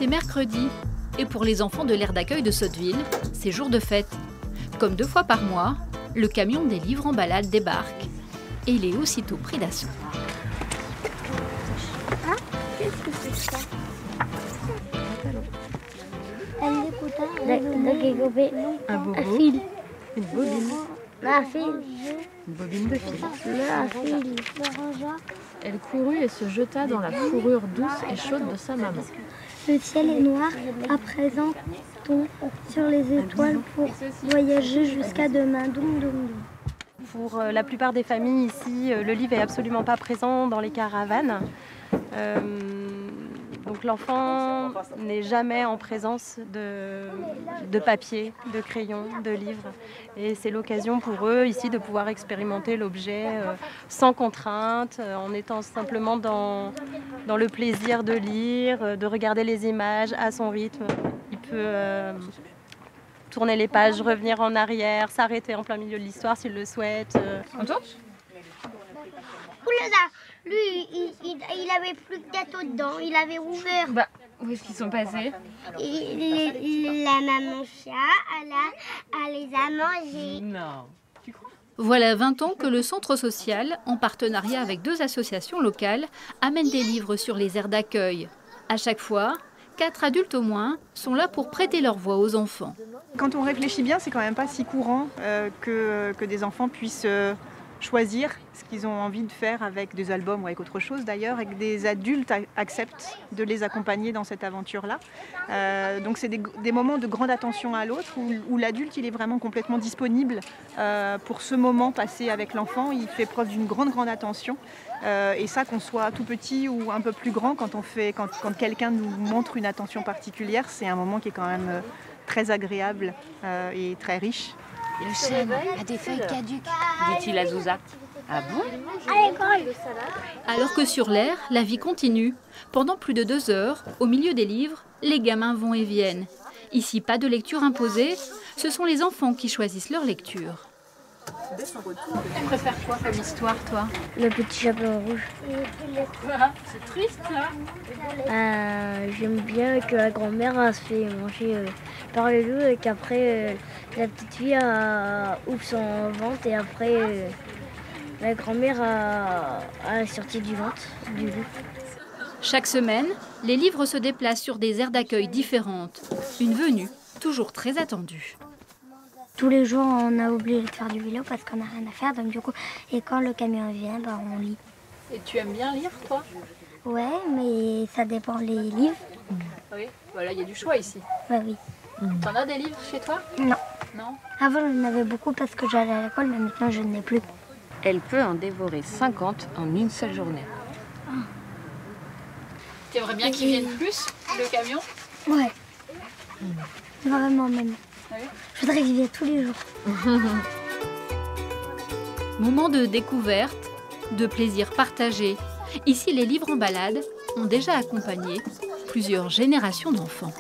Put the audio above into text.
C'est mercredi et pour les enfants de l'aire d'accueil de Sotteville, c'est jour de fête. Comme 2 fois par mois, le camion des livres en balade débarque et il est aussitôt pris d'assaut. Ah, qu'est-ce que c'est ça? Un fil. Une bobine. Un fil. Une bobine de fil. Un fil. Elle courut et se jeta dans la fourrure douce et chaude de sa maman. Le ciel est noir, à présent tombe sur les étoiles pour voyager jusqu'à demain. Doum, doum, doum. Pour la plupart des familles ici, le livre n'est absolument pas présent dans les caravanes. Donc l'enfant n'est jamais en présence de papier, de crayon, de livres. Et c'est l'occasion pour eux ici de pouvoir expérimenter l'objet sans contrainte, en étant simplement dans le plaisir de lire, de regarder les images à son rythme. Il peut tourner les pages, revenir en arrière, s'arrêter en plein milieu de l'histoire s'il le souhaite. Oulala, lui, il avait plus de gâteau dedans, il avait ouvert. Bah, où est-ce qu'ils sont passés? La maman chat, elle les a mangés. Non. Voilà 20 ans que le centre social, en partenariat avec 2 associations locales, amène des livres sur les aires d'accueil. À chaque fois, 4 adultes au moins sont là pour prêter leur voix aux enfants. Quand on réfléchit bien, c'est quand même pas si courant que des enfants puissent choisir ce qu'ils ont envie de faire avec des albums ou avec autre chose d'ailleurs, et que des adultes acceptent de les accompagner dans cette aventure-là. Donc c'est des moments de grande attention à l'autre où l'adulte il est vraiment complètement disponible pour ce moment passé avec l'enfant. Il fait preuve d'une grande attention. Et ça, qu'on soit tout petit ou un peu plus grand, quand quelqu'un nous montre une attention particulière, c'est un moment qui est quand même très agréable et très riche. Le chêne a des feuilles caduques, dit-il à Zouza. Ah bon? Alors que sur l'aire, la vie continue. Pendant plus de 2 heures, au milieu des livres, les gamins vont et viennent. Ici, pas de lecture imposée, ce sont les enfants qui choisissent leur lecture. Tu préfères quoi comme histoire, toi? Le petit chaperon rouge. C'est triste, là. J'aime bien que la grand-mère se fait manger par le loup et qu'après la petite fille ouvre son ventre et après la grand-mère a sorti du ventre du loup. Chaque semaine, les livres se déplacent sur des aires d'accueil différentes. Une venue toujours très attendue. Tous les jours, on a oublié de faire du vélo parce qu'on n'a rien à faire. Donc du coup, et quand le camion vient, on lit. Et tu aimes bien lire, toi? Ouais, mais ça dépend les livres. Oui, voilà, il y a du choix ici. Ouais, oui. T'en as des livres chez toi? Non. Non? Avant, j'en avais beaucoup parce que j'allais à l'école, mais maintenant, je n'ai plus. Elle peut en dévorer 50 en une seule journée. T'aimerais bien qu'ils viennent plus, le camion? Ouais. Vraiment même. Oui. Je voudrais qu'il vienne tous les jours. Moment de découverte, de plaisir partagé. Ici, les livres en balade ont déjà accompagné plusieurs générations d'enfants.